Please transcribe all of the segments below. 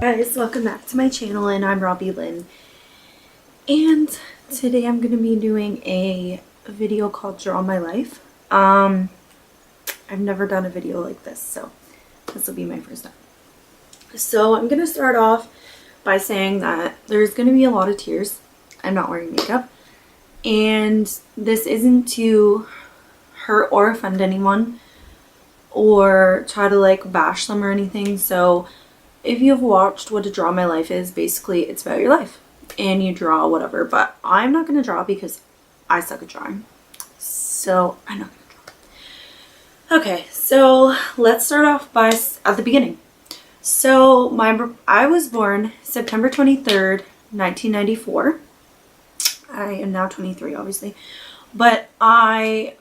Guys, welcome back to my channel, and I'm Robbie Lynn, and today I'm going to be doing a video called Draw My Life. I've never done a video like this, so this will be my first time. So I'm going to start off by saying that there's going to be a lot of tears. I'm not wearing makeup, and this isn't to hurt or offend anyone or try to like bash them or anything. So if you've watched what a Draw My Life is, basically it's about your life and you draw whatever, but I'm not going to draw because I suck at drawing, so I'm not going to draw. Okay, so let's start off by at the beginning. So I was born September 23rd, 1994. I am now 23, obviously, but my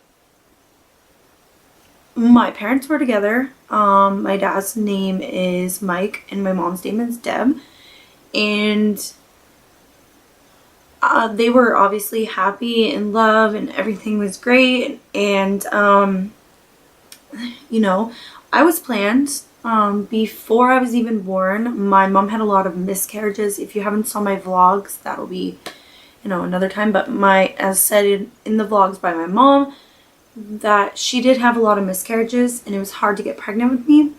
parents were together. My dad's name is Mike and my mom's name is Deb, and they were obviously happy in love and everything was great. And you know, I was planned before I was even born. My mom had a lot of miscarriages. If you haven't saw my vlogs, that'll be, you know, another time, but as said in the vlogs by my mom, that she did have a lot of miscarriages and it was hard to get pregnant with me.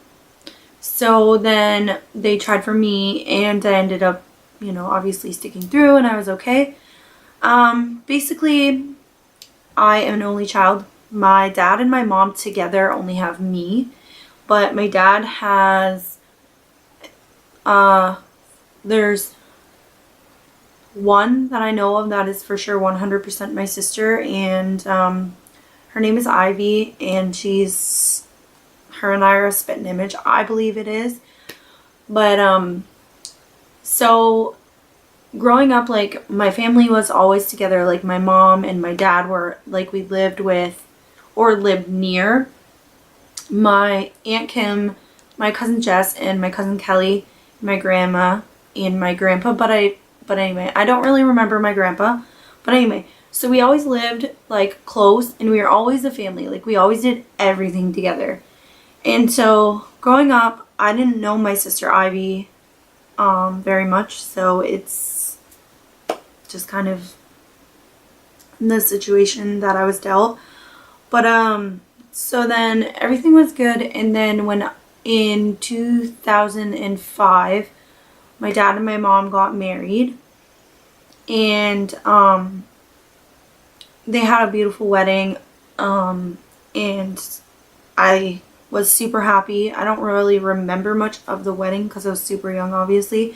So then they tried for me and I ended up, you know, obviously sticking through, and I was okay. Basically, I am an only child. My dad and my mom together only have me, but my dad has, there's one that I know of that is for sure 100% my sister, and her name is Ivy, and her and I are a spitting image. I believe it is. But, so growing up, like, my family was always together. Like, my mom and my dad were, like, we lived with, or lived near, my Aunt Kim, my cousin Jess, and my cousin Kelly, my grandma, and my grandpa. But anyway, I don't really remember my grandpa. But anyway, so we always lived like close, and we were always a family. Like, we always did everything together. And so growing up, I didn't know my sister Ivy very much, so it's just kind of the situation that I was dealt. But so then everything was good, and then when in 2005 my dad and my mom got married, and they had a beautiful wedding, and I was super happy. I don't really remember much of the wedding because I was super young, obviously,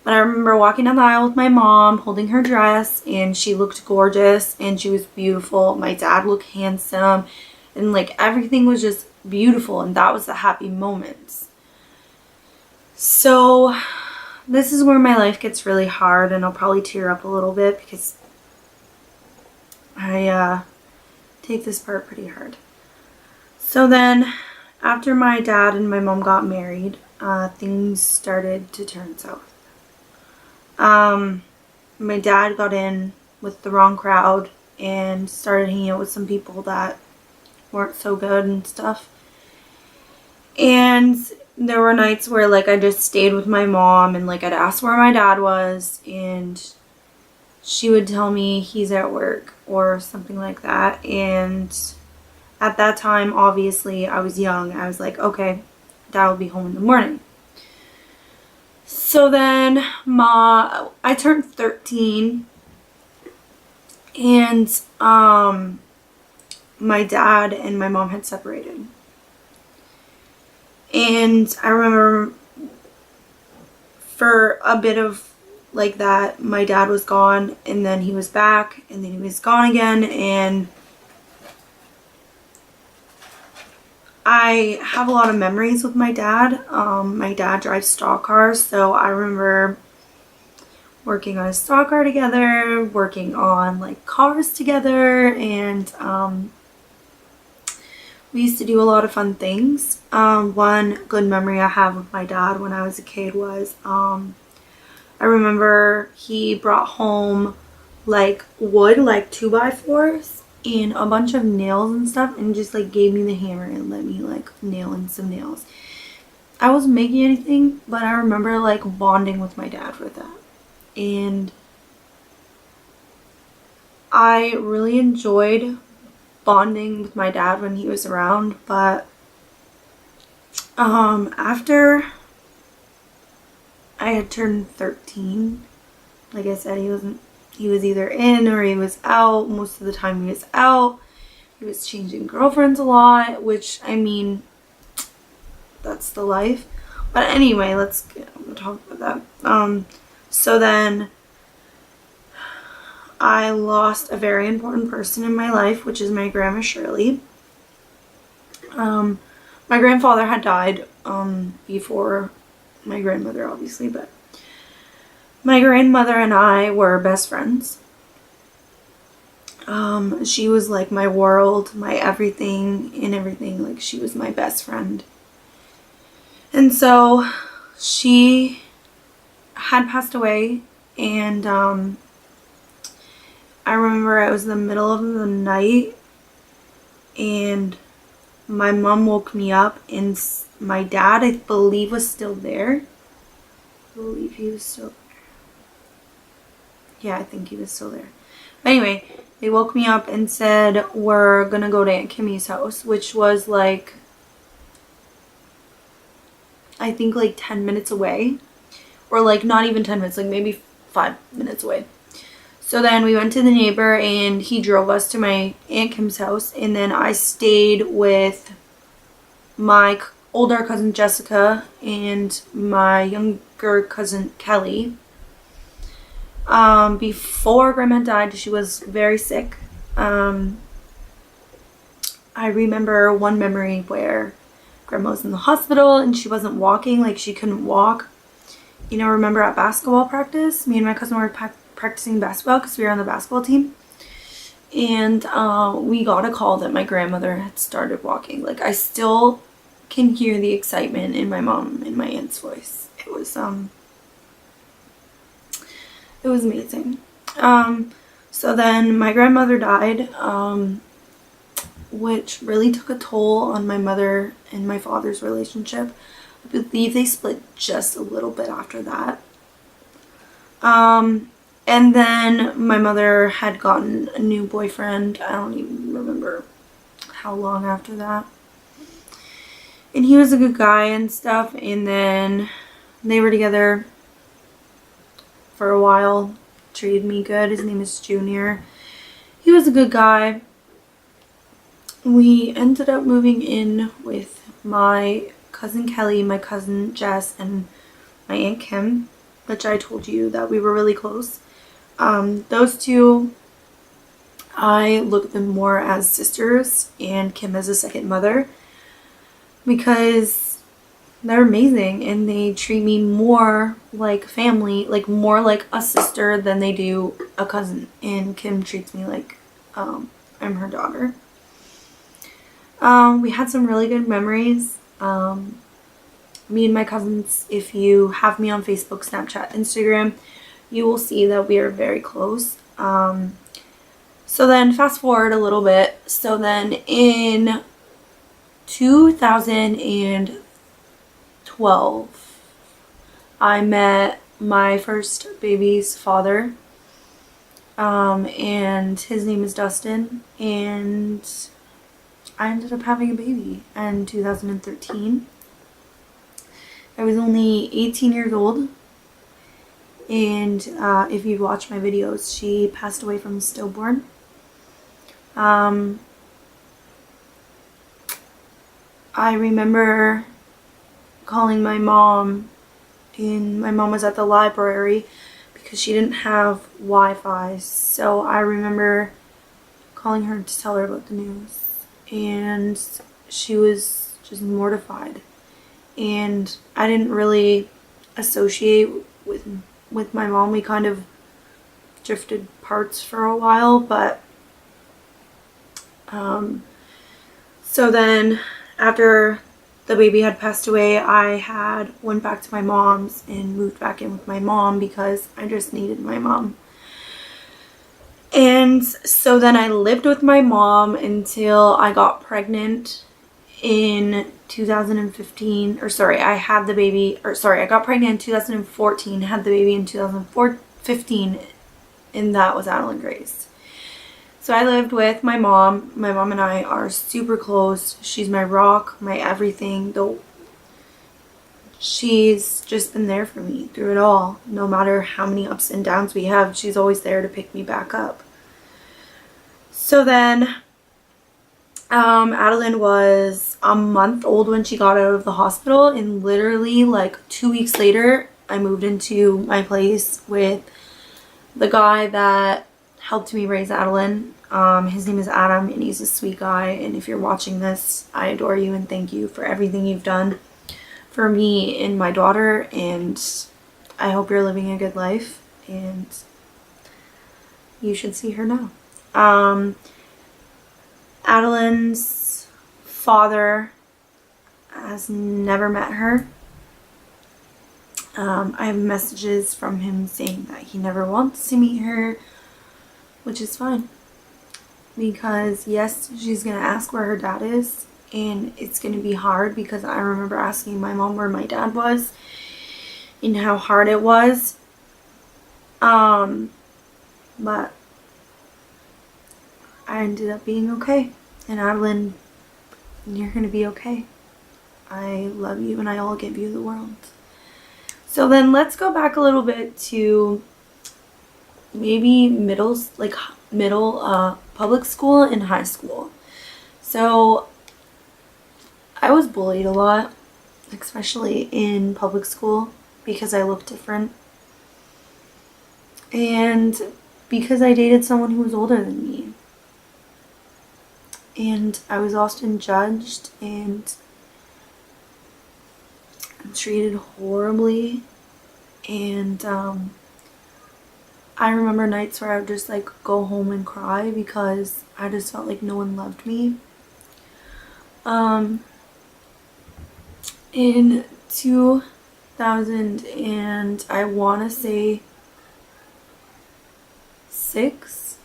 but I remember walking down the aisle with my mom holding her dress, and she looked gorgeous and she was beautiful. My dad looked handsome, and like everything was just beautiful, and that was the happy moments. So this is where my life gets really hard, and I'll probably tear up a little bit because I take this part pretty hard. So then after my dad and my mom got married, things started to turn south. My dad got in with the wrong crowd and started hanging out with some people that weren't so good and stuff. And there were nights where like I just stayed with my mom, and like I'd ask where my dad was, and she would tell me he's at work or something like that. And at that time, obviously, I was young. I was like, okay, dad will be home in the morning. So then I turned 13, and my dad and my mom had separated. And I remember for a bit of like that, my dad was gone, and then he was back, and then he was gone again. And I have a lot of memories with my dad. My dad drives stock cars, so I remember working on a stock car together, working on like cars together, and we used to do a lot of fun things. One good memory I have of my dad when I was a kid was I remember he brought home like wood, like 2x4s, and a bunch of nails and stuff, and just like gave me the hammer and let me like nail in some nails. I wasn't making anything, but I remember like bonding with my dad with that. And I really enjoyed bonding with my dad when he was around, but after I had turned 13, like I said, he was either in or he was out. Most of the time he was out. He was changing girlfriends a lot, which, I mean, that's the life. But anyway, I'm gonna talk about that. So then I lost a very important person in my life, which is my grandma Shirley. My grandfather had died before my grandmother, obviously, but my grandmother and I were best friends. She was like my world, my everything and everything. Like, she was my best friend. And so she had passed away, and I remember it was the middle of the night, and my mom woke me up, and my dad, I believe, was still there. I believe he was still there. Yeah, I think he was still there. But anyway, they woke me up and said, we're gonna go to Aunt Kimmy's house, which was like, I think like 10 minutes away. Or like not even 10 minutes, like maybe 5 minutes away. So then we went to the neighbor, and he drove us to my Aunt Kim's house, and then I stayed with my older cousin Jessica and my younger cousin Kelly. Before Grandma died, she was very sick. I remember one memory where Grandma was in the hospital and she wasn't walking, like she couldn't walk. You know, remember at basketball practice, me and my cousin were practicing basketball because we were on the basketball team, and we got a call that my grandmother had started walking. Like, I still can hear the excitement in my mom and my aunt's voice. It was amazing. So then my grandmother died, which really took a toll on my mother and my father's relationship. I believe they split just a little bit after that. And then my mother had gotten a new boyfriend. I don't even remember how long after that. And he was a good guy and stuff. And then they were together for a while. Treated me good. His name is Junior. He was a good guy. We ended up moving in with my cousin Kelly, my cousin Jess, and my Aunt Kim, which I told you that we were really close. Those two, I look at them more as sisters, and Kim as a second mother, because they're amazing and they treat me more like family, like more like a sister than they do a cousin. And Kim treats me like I'm her daughter. We had some really good memories. Me and my cousins, if you have me on Facebook, Snapchat, Instagram, you will see that we are very close. So then fast forward a little bit. So then in 2012, I met my first baby's father, and his name is Dustin, and I ended up having a baby in 2013. I was only 18 years old, and if you've watched my videos, she passed away from stillborn. I remember calling my mom, and my mom was at the library because she didn't have Wi-Fi, so I remember calling her to tell her about the news, and she was just mortified. And I didn't really associate with my mom. We kind of drifted parts for a while, but so then after the baby had passed away, I went back to my mom's and moved back in with my mom because I just needed my mom. And so then I lived with my mom until I got pregnant in 2015, or sorry, I had the baby, or sorry, I got pregnant in 2014, had the baby in 2015, and that was Adeline Grace. So I lived with my mom. My mom and I are super close. She's my rock, my everything. Though she's just been there for me through it all. No matter how many ups and downs we have, she's always there to pick me back up. So then Adeline was a month old when she got out of the hospital, and literally like 2 weeks later, I moved into my place with the guy that helped me raise Adeline. His name is Adam, and he's a sweet guy, and if you're watching this, I adore you and thank you for everything you've done for me and my daughter, and I hope you're living a good life, and you should see her now. Adeline's father has never met her. I have messages from him saying that he never wants to meet her, which is fine. Because yes, she's going to ask where her dad is, and it's going to be hard because I remember asking my mom where my dad was and how hard it was. But I ended up being okay. And Adeline, you're going to be okay. I love you and I will give you the world. So then let's go back a little bit to maybe middle public school and high school. So I was bullied a lot, especially in public school, because I looked different. And because I dated someone who was older than me. And I was often judged and treated horribly. And I remember nights where I would just like go home and cry because I just felt like no one loved me. In 2000 and I want to say 6,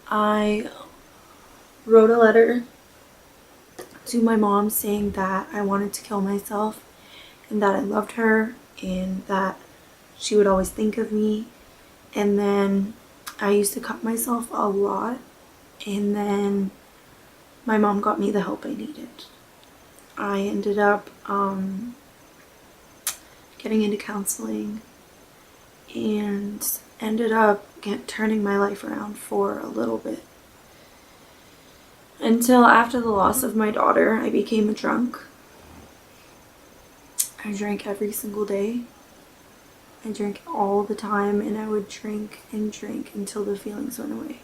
I wrote a letter to my mom saying that I wanted to kill myself and that I loved her and that she would always think of me. And then I used to cut myself a lot, and then my mom got me the help I needed. I ended up getting into counseling and ended up turning my life around for a little bit. Until after the loss of my daughter, I became a drunk. I drank every single day. I drank all the time, and I would drink and drink until the feelings went away.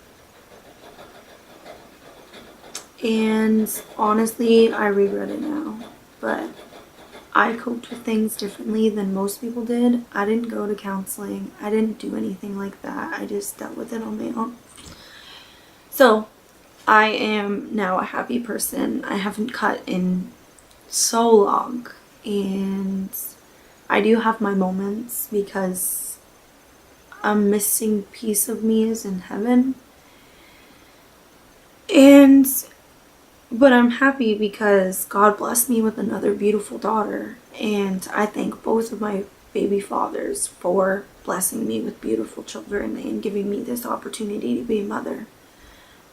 And honestly, I regret it now, but I coped with things differently than most people did. I didn't go to counseling. I didn't do anything like that. I just dealt with it on my own. So I am now a happy person. I haven't cut in so long, and I do have my moments because a missing piece of me is in heaven. But I'm happy because God blessed me with another beautiful daughter, and I thank both of my baby fathers for blessing me with beautiful children and giving me this opportunity to be a mother.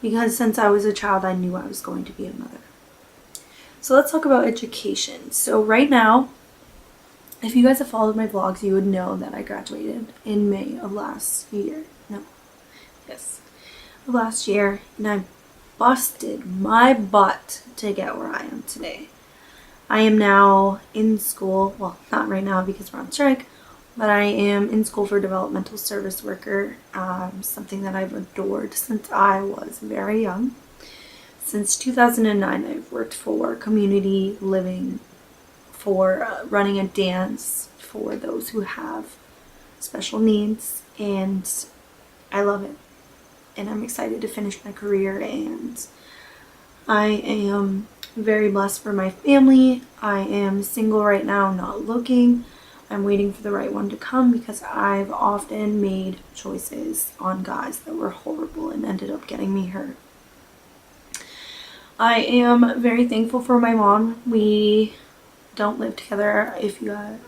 Because since I was a child, I knew I was going to be a mother. So let's talk about education. So right now, if you guys have followed my vlogs, you would know that I graduated in May of last year. Of last year, and I busted my butt to get where I am today. I am now in school, well, not right now because we're on strike, but I am in school for developmental service worker, something that I've adored since I was very young. Since 2009, I've worked for community living, for running a dance for those who have special needs, and I love it. And I'm excited to finish my career, and I am very blessed for my family. I am single right now, not looking. I'm waiting for the right one to come because I've often made choices on guys that were horrible and ended up getting me hurt. I am very thankful for my mom. We don't live together.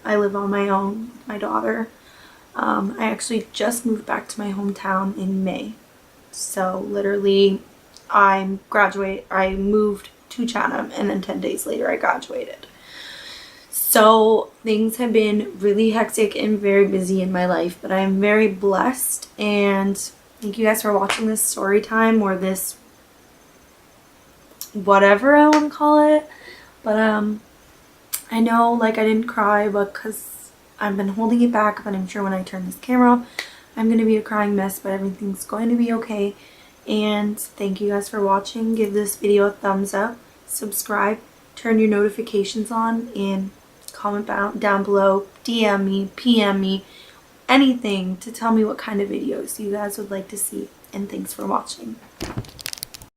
I live on my own with my daughter. I actually just moved back to my hometown in May. So literally I moved to Chatham and then 10 days later I graduated. So things have been really hectic and very busy in my life, but I am very blessed, and thank you guys for watching this story time, or this whatever I want to call it. But I know like I didn't cry, but because I've been holding it back, but I'm sure when I turn this camera off I'm going to be a crying mess, but everything's going to be okay. And thank you guys for watching. Give this video a thumbs up, subscribe, turn your notifications on, and comment down below, DM me, PM me, anything to tell me what kind of videos you guys would like to see. And thanks for watching.